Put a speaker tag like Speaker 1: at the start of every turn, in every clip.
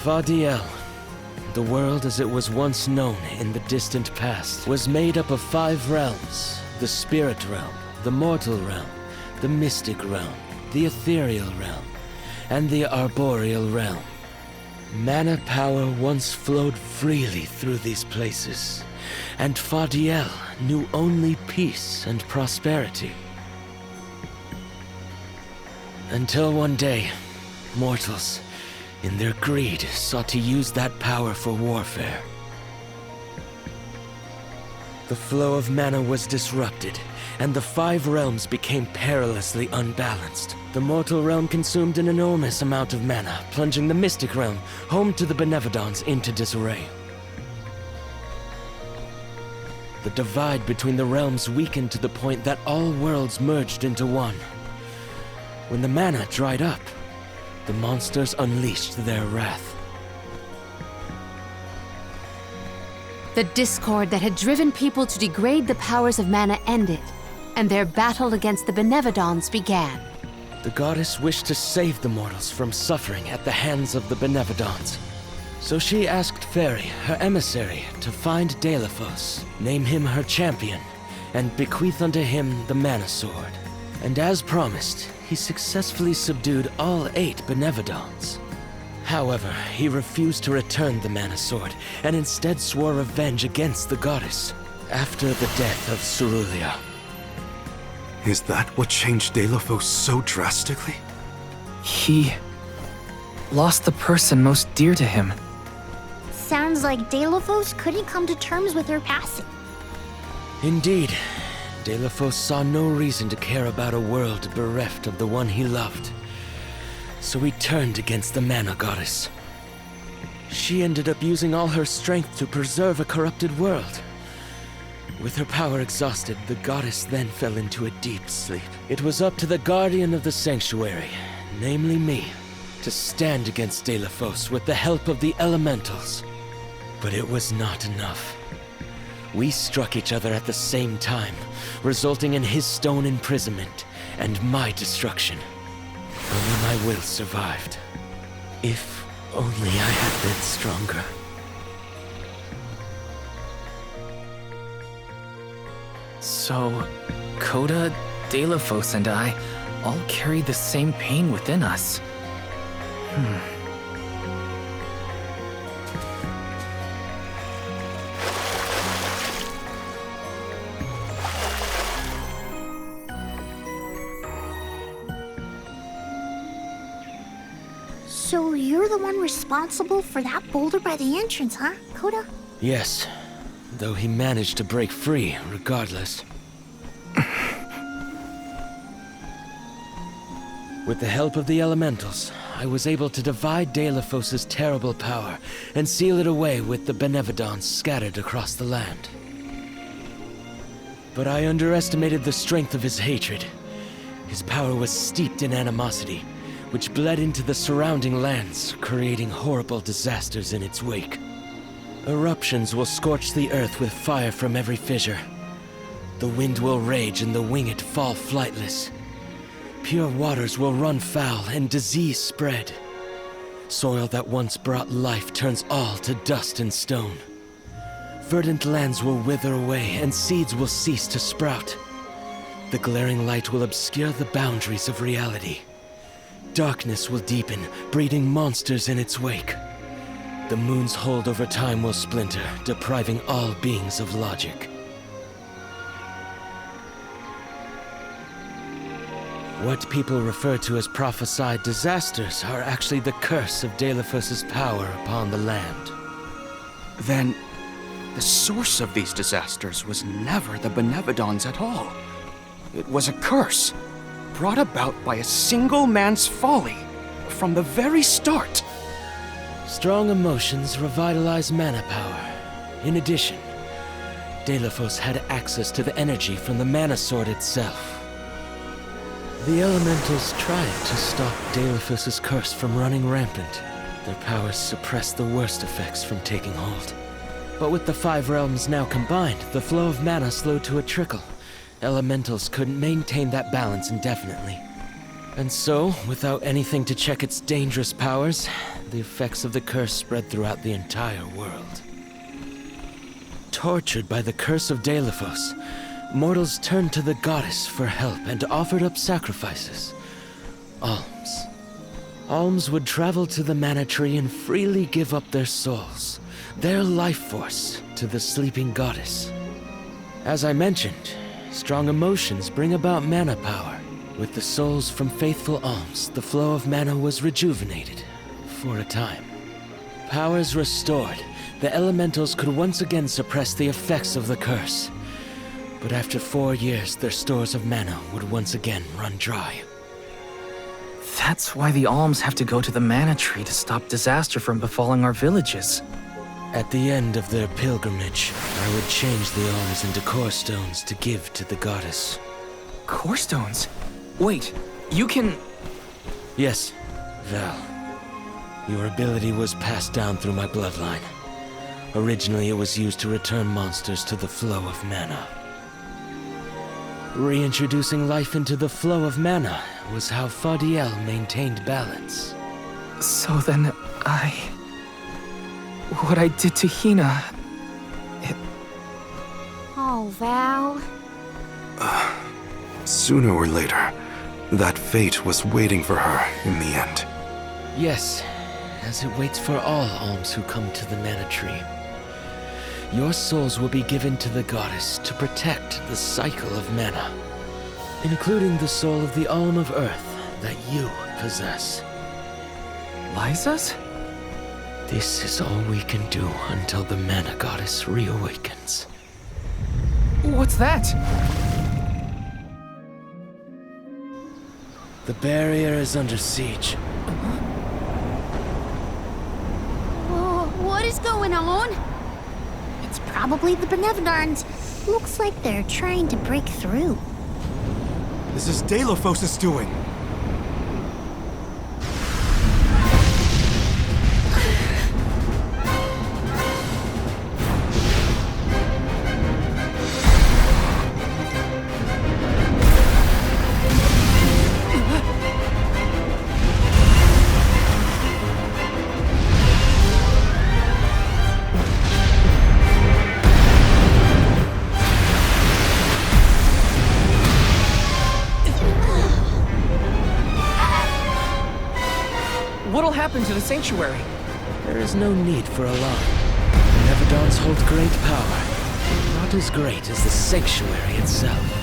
Speaker 1: Fadiel, the world as it was once known in the distant past, was made up of 5 realms: the spirit realm, the mortal realm, the mystic realm, the ethereal realm, and the arboreal realm. Mana power once flowed freely through these places, and Fadiel knew only peace and prosperity. Until one day, mortals, in their greed, sought to use that power for warfare. The flow of mana was disrupted, and the 5 realms became perilously unbalanced. The mortal realm consumed an enormous amount of mana, plunging the mystic realm, home to the Benevodons, into disarray. The divide between the realms weakened to the point that all worlds merged into one. When the mana dried up, the monsters unleashed their wrath.
Speaker 2: The discord that had driven people to degrade the powers of mana ended, and their battle against the Benevodons began.
Speaker 1: The goddess wished to save the mortals from suffering at the hands of the Benevodons. So she asked Fairy, her emissary, to find Deilophos, name him her champion, and bequeath unto him the Mana Sword. And as promised, he successfully subdued all 8 Benevodons. However, he refused to return the Mana Sword, and instead swore revenge against the goddess, after the death of Cerulia.
Speaker 3: Is that what changed Deilophos so drastically?
Speaker 4: He lost the person most dear to him.
Speaker 5: Sounds like Deilophos couldn't come to terms with her passing.
Speaker 1: Indeed, Deilophos saw no reason to care about a world bereft of the one he loved. So he turned against the Mana Goddess. She ended up using all her strength to preserve a corrupted world. With her power exhausted, the goddess then fell into a deep sleep. It was up to the Guardian of the Sanctuary, namely me, to stand against Deilophos with the help of the Elementals. But it was not enough. We struck each other at the same time, resulting in his stone imprisonment and my destruction. Only my will survived. If only I had been stronger.
Speaker 4: So, Coda, Deilophos, and I all carry the same pain within us.
Speaker 5: So you're the one responsible for that boulder by the entrance, huh, Coda?
Speaker 1: Yes, though he managed to break free regardless. With the help of the Elementals, I was able to divide Deilophos' terrible power and seal it away with the Benevodons scattered across the land. But I underestimated the strength of his hatred. His power was steeped in animosity, which bled into the surrounding lands, creating horrible disasters in its wake. Eruptions will scorch the earth with fire from every fissure. The wind will rage and the winged fall flightless. Pure waters will run foul and disease spread. Soil that once brought life turns all to dust and stone. Verdant lands will wither away and seeds will cease to sprout. The glaring light will obscure the boundaries of reality. Darkness will deepen, breeding monsters in its wake. The moon's hold over time will splinter, depriving all beings of logic. What people refer to as prophesied disasters are actually the curse of Deilophos' power upon the land.
Speaker 6: Then, the source of these disasters was never the Benevodons at all. It was a curse, brought about by a single man's folly, from the very start.
Speaker 1: Strong emotions revitalize mana power. In addition, Deilophos had access to the energy from the Mana Sword itself. The Elementals tried to stop Deilophos' curse from running rampant. Their powers suppressed the worst effects from taking hold. But with the 5 realms now combined, the flow of mana slowed to a trickle. Elementals couldn't maintain that balance indefinitely. And so, without anything to check its dangerous powers, the effects of the curse spread throughout the entire world. Tortured by the curse of Deilephos, mortals turned to the goddess for help and offered up sacrifices. Alms. Alms would travel to the mana tree and freely give up their souls, their life force, to the sleeping goddess. As I mentioned, strong emotions bring about mana power. With the souls from faithful alms, the flow of mana was rejuvenated, for a time. Powers restored, the elementals could once again suppress the effects of the curse. But after 4 years, their stores of mana would once again run dry.
Speaker 4: That's why the alms have to go to the mana tree to stop disaster from befalling our villages.
Speaker 1: At the end of their pilgrimage, I would change the alms into core stones to give to the goddess.
Speaker 4: Core stones? Wait, you can...
Speaker 1: Yes, Val. Your ability was passed down through my bloodline. Originally, it was used to return monsters to the flow of mana. Reintroducing life into the flow of mana was how Fadiel maintained balance.
Speaker 4: So then, what I did to Hina...
Speaker 5: Oh, Val.
Speaker 3: Sooner or later, that fate was waiting for her in the end.
Speaker 1: Yes, as it waits for all alms who come to the mana tree. Your souls will be given to the goddess to protect the cycle of mana, including the soul of the Alm of Earth that you possess.
Speaker 4: Liza's?
Speaker 1: This is all we can do until the mana goddess reawakens.
Speaker 4: What's that?
Speaker 1: The barrier is under siege.
Speaker 5: Oh, what is going on? It's probably the Benevodons. Looks like they're trying to break through.
Speaker 3: This is Deilephos' doing.
Speaker 4: What'll happen to the sanctuary?
Speaker 1: There is no need for alarm. The Nevadons hold great power, but not as great as the sanctuary itself.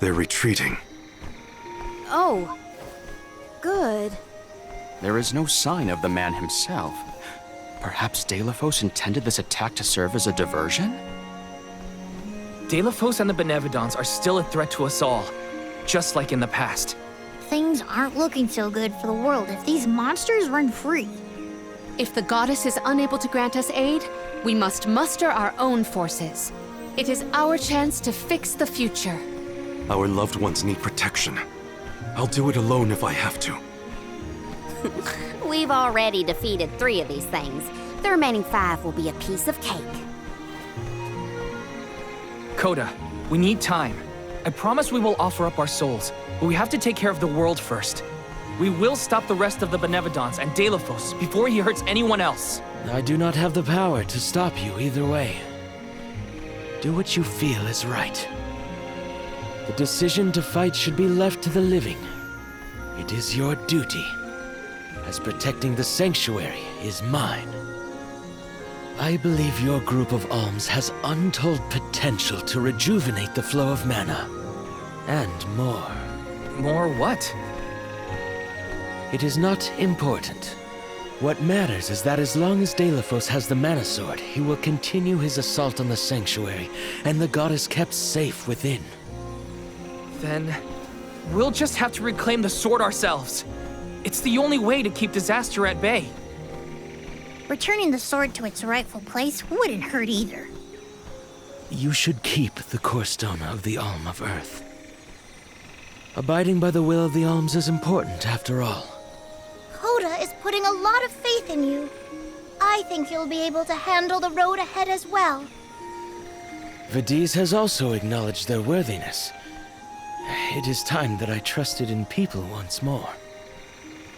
Speaker 3: They're retreating.
Speaker 5: Oh. Good.
Speaker 6: There is no sign of the man himself. Perhaps Deilephos intended this attack to serve as a diversion?
Speaker 4: Deilephos and the Benevodons are still a threat to us all, just like in the past.
Speaker 5: Things aren't looking so good for the world if these monsters run free.
Speaker 2: If the goddess is unable to grant us aid, we must muster our own forces. It is our chance to fix the future.
Speaker 3: Our loved ones need protection. I'll do it alone if I have to.
Speaker 7: We've already defeated 3 of these things. The remaining 5 will be a piece of cake.
Speaker 4: Coda, we need time. I promise we will offer up our souls, but we have to take care of the world first. We will stop the rest of the Benevodons and Deilephos before he hurts anyone else.
Speaker 1: I do not have the power to stop you either way. Do what you feel is right. The decision to fight should be left to the living. It is your duty, as protecting the sanctuary is mine. I believe your group of alms has untold potential to rejuvenate the flow of mana. And more.
Speaker 4: More what?
Speaker 1: It is not important. What matters is that as long as Delafos has the Mana Sword, he will continue his assault on the Sanctuary, and the goddess kept safe within.
Speaker 4: Then we'll just have to reclaim the sword ourselves. It's the only way to keep disaster at bay.
Speaker 5: Returning the sword to its rightful place wouldn't hurt either.
Speaker 1: You should keep the core stone of the Alm of Earth. Abiding by the will of the Alms is important, after all.
Speaker 5: Hoda is putting a lot of faith in you. I think you'll be able to handle the road ahead as well.
Speaker 1: Vidiz has also acknowledged their worthiness. It is time that I trusted in people once more.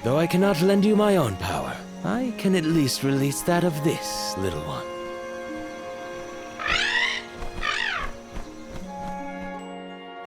Speaker 1: Though I cannot lend you my own power, I can at least release that of this little one.